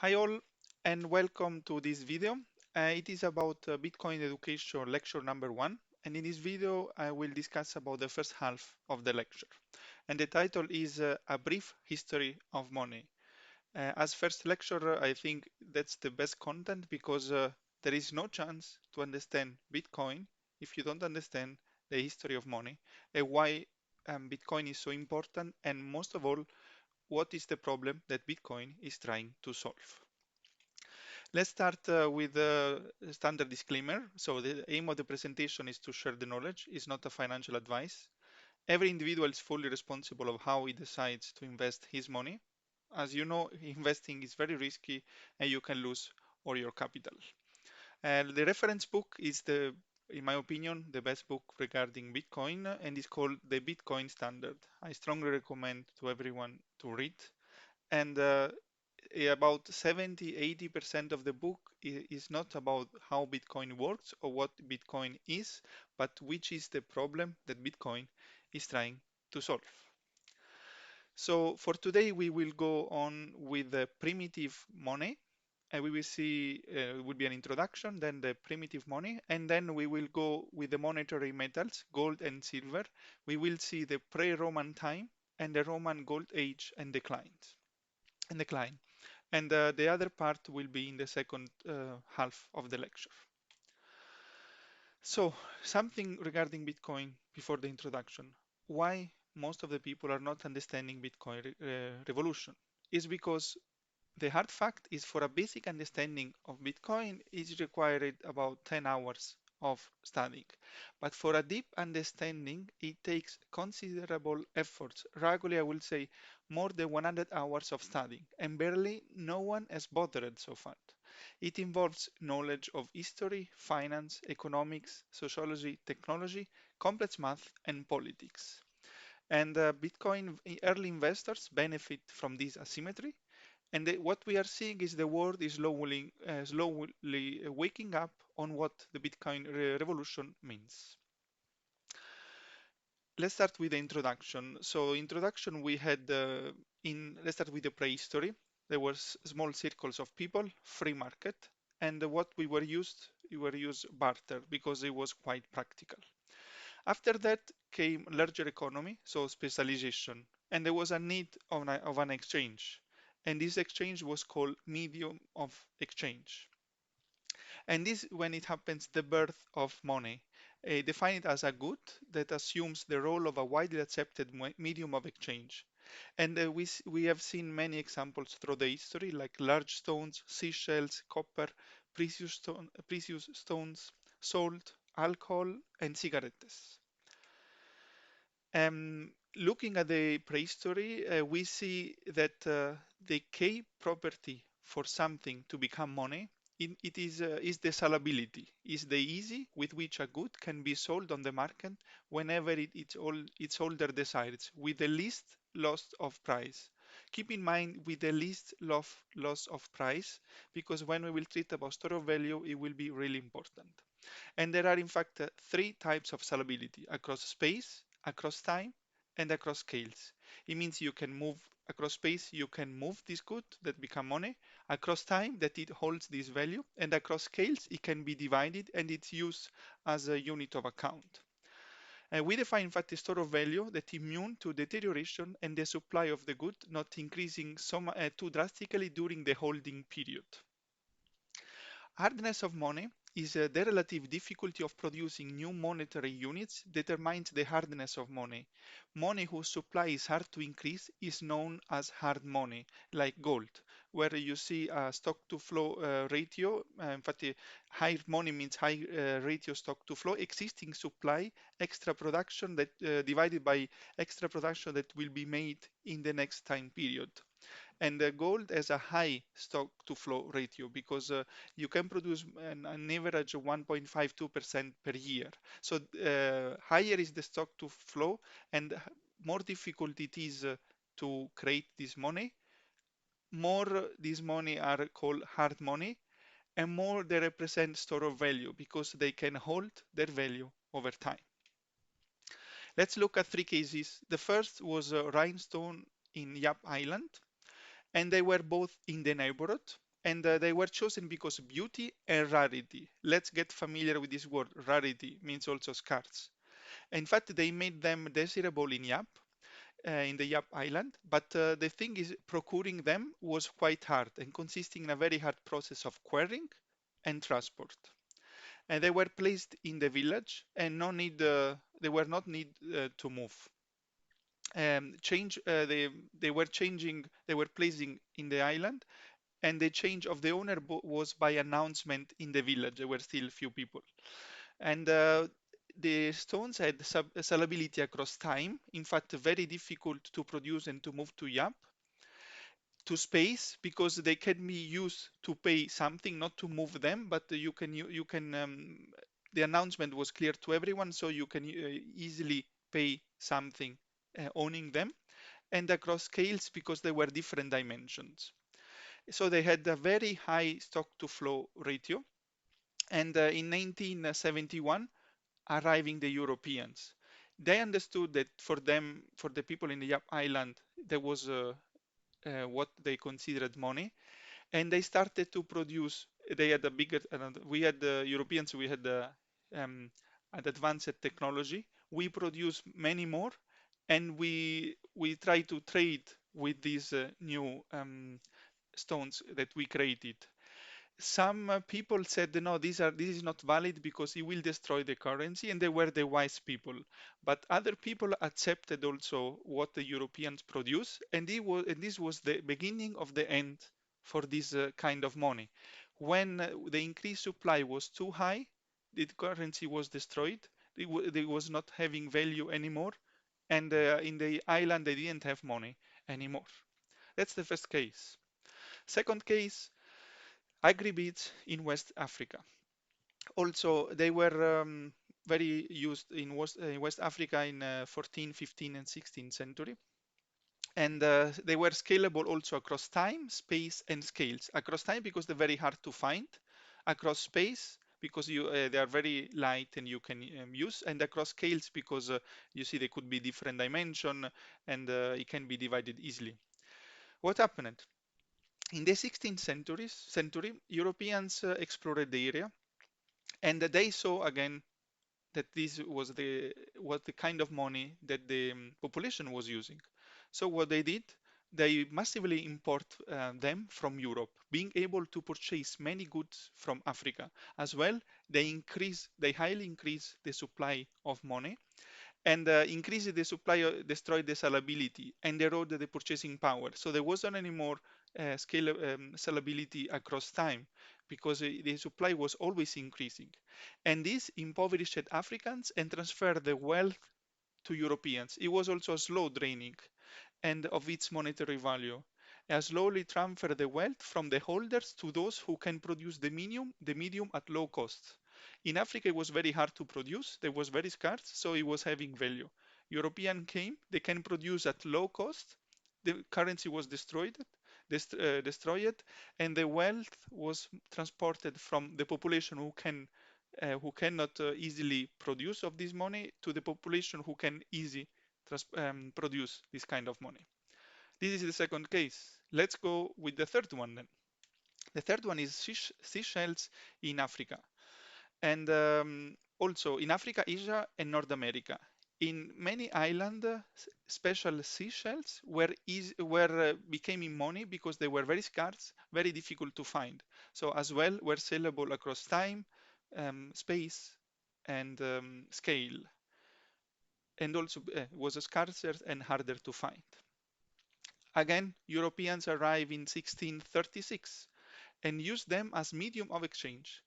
Hi all and welcome to this video. It is about Bitcoin education lecture number one, and in this video I will discuss about the first half of the lecture. And the title is A Brief History of Money. As first lecture, I think that's the best content because there is no chance to understand Bitcoin if you don't understand the history of money and why Bitcoin is so important, and most of all, what is the problem that Bitcoin is trying to solve. Let's start with the standard disclaimer. So the aim of the presentation is to share the knowledge. It's not a financial advice. Every individual is fully responsible of how he decides to invest his money. As you know, investing is very risky and you can lose all your capital. And the reference book is in my opinion, the best book regarding Bitcoin, and is called the Bitcoin Standard. I strongly recommend to everyone to read. And about 70-80% of the book is not about how Bitcoin works or what Bitcoin is, but which is the problem that Bitcoin is trying to solve. So for today, we will go on with the primitive money, and we will see it will be an introduction, then the primitive money, and then we will go with the monetary metals, gold and silver. We will see the pre-Roman time and the Roman gold age and decline. And the other part will be in the second half of the lecture. So, something regarding Bitcoin before the introduction. Why most of the people are not understanding Bitcoin revolution is because the hard fact is for a basic understanding of Bitcoin is required about 10 hours of studying. But for a deep understanding, it takes considerable efforts. Regularly, I will say more than 100 hours of studying, and barely no one has bothered so far. It involves knowledge of history, finance, economics, sociology, technology, complex math, and politics. And Bitcoin early investors benefit from this asymmetry, and what we are seeing is the world is slowly waking up on what the Bitcoin revolution means. Let's start with the introduction. So introduction we had let's start with the prehistory. There was small circles of people, free market, and what we were used barter because it was quite practical. After that came larger economy, so specialization, and there was a need of an exchange, and this exchange was called medium of exchange. And this, when it happens, the birth of money, defined as a good that assumes the role of a widely accepted medium of exchange. And we have seen many examples through the history, like large stones, seashells, copper, precious stones, salt, alcohol, and cigarettes. Looking at the prehistory, we see that the key property for something to become money is the salability, is the easy with which a good can be sold on the market whenever its holder desires, with the least loss of price. Keep in mind with the least loss of price, because when we will treat about store of value, it will be really important. And there are, in fact, three types of salability: across space, across time, and across scales. It means you can move across space, you can move this good that become money, across time that it holds this value, and across scales it can be divided and it's used as a unit of account. And we define, in fact, a store of value that immune to deterioration and the supply of the good not increasing too drastically during the holding period. Hardness of money is the relative difficulty of producing new monetary units determines the hardness of money. Money whose supply is hard to increase is known as hard money, like gold, where you see a stock to flow ratio. In fact, high money means high ratio stock to flow, existing supply, extra production that divided by extra production that will be made in the next time period. And gold has a high stock to flow ratio because you can produce an average of 1.52% per year. So higher is the stock to flow, and more difficult it is to create this money, more this money are called hard money, and more they represent store of value because they can hold their value over time. Let's look at three cases. The first was Rhinestone in Yap Island, and they were both in the neighborhood. and they were chosen because beauty and rarity. Let's get familiar with this word. Rarity means also scarce. In fact, they made them desirable in the Yap Island, but the thing is, procuring them was quite hard and consisting in a very hard process of quarrying and transport. And they were placed in the village, and no need, they were not need to move. Change, they were changing, they were placing in the island, and the change of the owner was by announcement in the village. There were still few people, and the stones had salability across time. In fact, very difficult to produce and to move to Yap, to space, because they can be used to pay something, not to move them, but you can. The announcement was clear to everyone, so you can easily pay something owning them, and across scales because they were different dimensions. So they had a very high stock to flow ratio. And in 1971, arriving the Europeans, they understood that for them, for the people in the Yap Island, there was what they considered money, and they started to produce. They had a bigger. We had the Europeans. We had um, an advanced technology. We produce many more, and we try to trade with these new stones that we created. Some people said no, this is not valid because it will destroy the currency, and they were the wise people. But other people accepted also what the Europeans produce, and this was the beginning of the end for this kind of money. When the increased supply was too high, the currency was destroyed. It was not having value anymore, and in the island they didn't have money anymore. That's the first case. Second case, agri-beads in West Africa. Also, they were very used in West Africa in 14, 15, and 16th century. And they were scalable also across time, space, and scales. Across time because they're very hard to find. Across space because they are very light and you can use. And across scales because you see they could be different dimension, and it can be divided easily. What happened? In the 16th century, Europeans explored the area, and they saw again that this was the kind of money that the population was using. So what they did, they massively import them from Europe, being able to purchase many goods from Africa as well. They highly increase the supply of money, and increasing the supply destroyed the salability and eroded the purchasing power. So there wasn't any more salability across time because the supply was always increasing. And this impoverished Africans and transferred the wealth to Europeans. It was also a slow draining and of its monetary value, and slowly transfer the wealth from the holders to those who can produce the medium at low cost. In Africa, it was very hard to produce, they was very scarce, so it was having value. European came, they can produce at low cost, the currency was destroyed, and the wealth was transported from the population who cannot easily produce of this money to the population who can easily produce this kind of money. This is the second case. Let's go with the third one then. The third one is seashells in Africa, and also in Africa, Asia, and North America. In many islands, special seashells were becoming money because they were very scarce, very difficult to find. So as well were sellable across time, space, and scale, and also was scarcer and harder to find. Again, Europeans arrived in 1636 and used them as medium of exchange.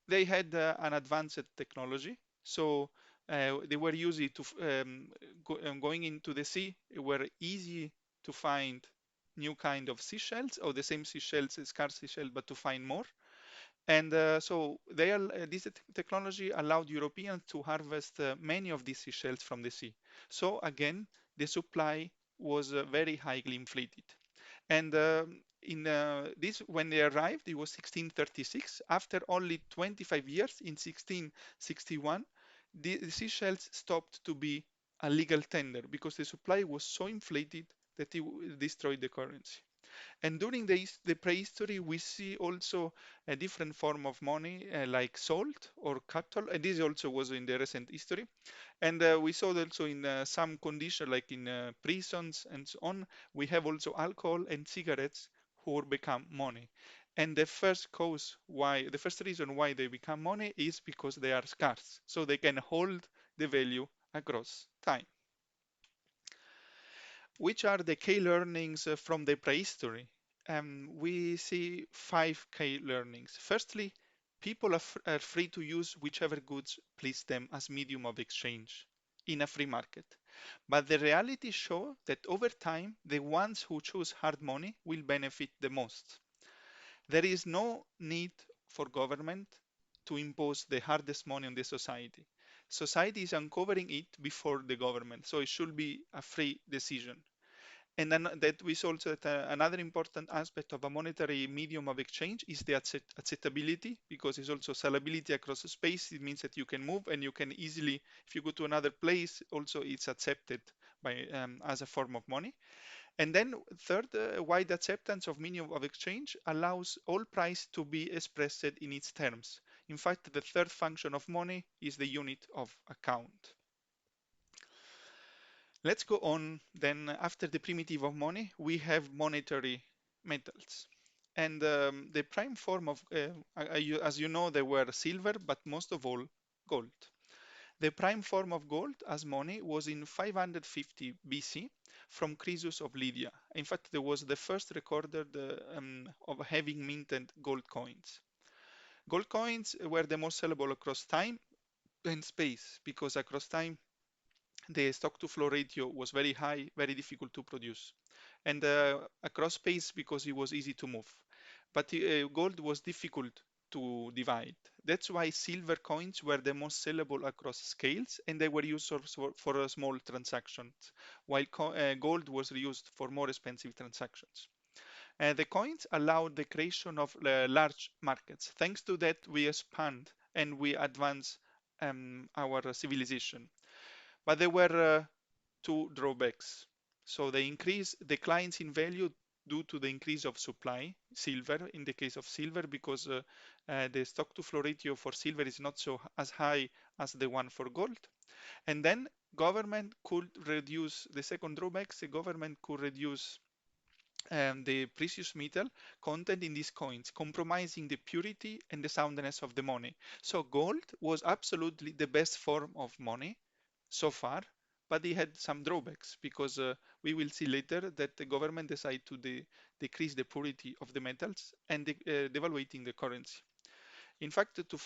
They had an advanced technology, so they were easy to going into the sea. It were easy to find new kind of seashells or the same seashells, scarce seashell, but to find more. And so this technology allowed Europeans to harvest many of these seashells from the sea. So again, the supply was very highly inflated. And in this, when they arrived, it was 1636. After only 25 years, in 1661, the seashells stopped to be a legal tender because the supply was so inflated that it destroyed the currency. And during the prehistory, we see also a different form of money like salt or cattle. And this also was in the recent history. And we saw that also in some conditions, like in prisons and so on, we have also alcohol and cigarettes who become money. And the first reason why they become money is because they are scarce. So they can hold the value across time. Which are the key learnings from the prehistory? We see five key learnings. Firstly, people are free to use whichever goods please them as medium of exchange in a free market. But the reality shows that over time, the ones who choose hard money will benefit the most. There is no need for government to impose the hardest money on the society. Society is uncovering it before the government, so it should be a free decision. And then that we saw also that another important aspect of a monetary medium of exchange is the acceptability, because it's also sellability across space. It means that you can move and you can easily, if you go to another place, also it's accepted by as a form of money. And then third, wide acceptance of medium of exchange allows all price to be expressed in its terms. In fact, the third function of money is the unit of account. Let's go on then. After the primitive of money, we have monetary metals. And the prime form of, as you know, they were silver, but most of all, gold. The prime form of gold as money was in 550 BC from Croesus of Lydia. In fact, there was the first recorded of having minted gold coins. Gold coins were the most sellable across time and space, because across time the stock to flow ratio was very high, very difficult to produce. And across space, because it was easy to move. But gold was difficult to divide. That's why silver coins were the most sellable across scales, and they were used for small transactions, while gold was used for more expensive transactions. The coins allowed the creation of large markets. Thanks to that, we expand and we advance our civilization. But there were two drawbacks. So the increase declines in value due to the increase of supply, silver, in the case of silver, because the stock to flow ratio for silver is not so as high as the one for gold. And then government could reduce the second drawbacks. The government could reduce the precious metal content in these coins, compromising the purity and the soundness of the money. So gold was absolutely the best form of money so far, but it had some drawbacks, because we will see later that the government decided to decrease the purity of the metals and devaluating the currency. In fact, to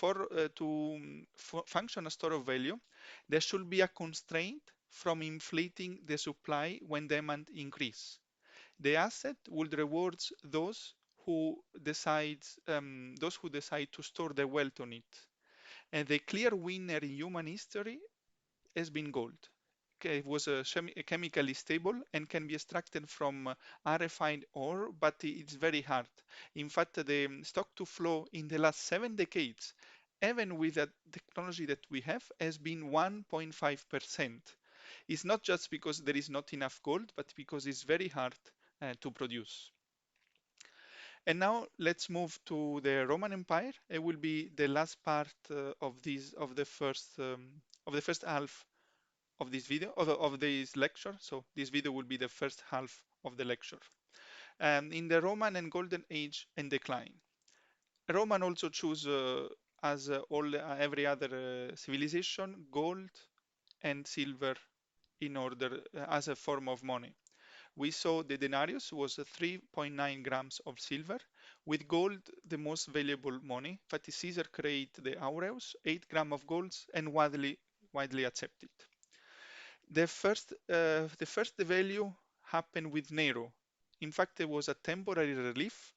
function a store of value, there should be a constraint from inflating the supply when demand increase. The asset would reward those who decide to store their wealth on it. And the clear winner in human history has been gold. Okay, it was chemically stable and can be extracted from unrefined ore, but it's very hard. In fact, the stock to flow in the last 7 decades, even with the technology that we have, has been 1.5%. It's not just because there is not enough gold, but because it's very hard to produce. And now let's move to the Roman Empire. It will be the last part of the first half of this video of this lecture. So this video will be the first half of the lecture. In the Roman and Golden Age and decline, Roman also choose as every other civilization, gold and silver in order as a form of money. We saw the denarius was 3.9 grams of silver, with gold the most valuable money. But Caesar created the aureus, 8 grams of gold, and widely accepted. The first value happened with Nero. In fact, it was a temporary relief,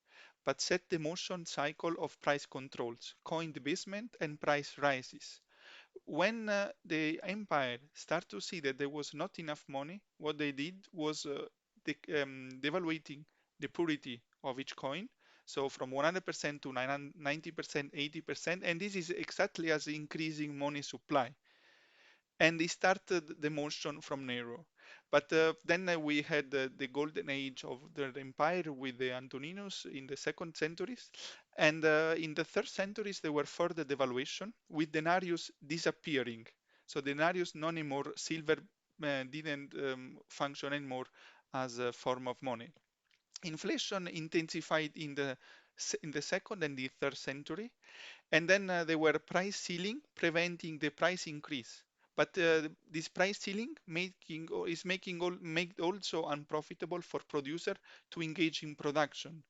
but set the motion cycle of price controls, coin debasement, and price rises. When the empire started to see that there was not enough money, what they did was devaluating the purity of each coin. So from 100% to 90%, 80%, and this is exactly as increasing money supply. And they started the motion from Nero. But then we had the golden age of the empire with the Antoninus in the second centuries. And in the third centuries, there were further devaluation with denarius disappearing. So denarius no anymore, silver didn't function anymore as a form of money. Inflation intensified in the second and the third century, and then there were price ceiling preventing the price increase. But this price ceiling is making make also unprofitable for producer to engage in production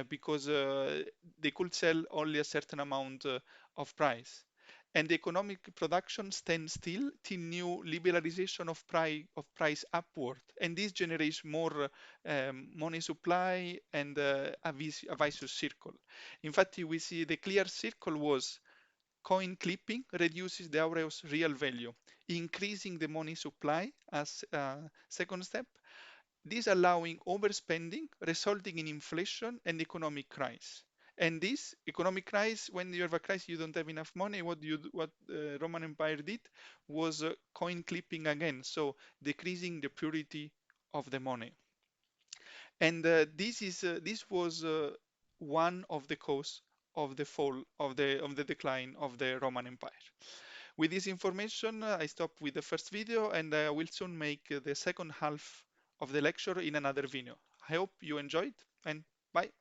because they could sell only a certain amount of price. And the economic production stands still till new liberalization of price upward, and this generates more money supply and a vicious circle. In fact, we see the clear circle was coin clipping reduces the aureo's real value, increasing the money supply as a second step, this allowing overspending, resulting in inflation and economic crisis. And this economic crisis, when you have a crisis, you don't have enough money. What Roman Empire did was coin clipping again, so decreasing the purity of the money. And this was one of the cause of the fall of the decline of the Roman Empire. With this information, I stop with the first video, and I will soon make the second half of the lecture in another video. I hope you enjoyed, and bye.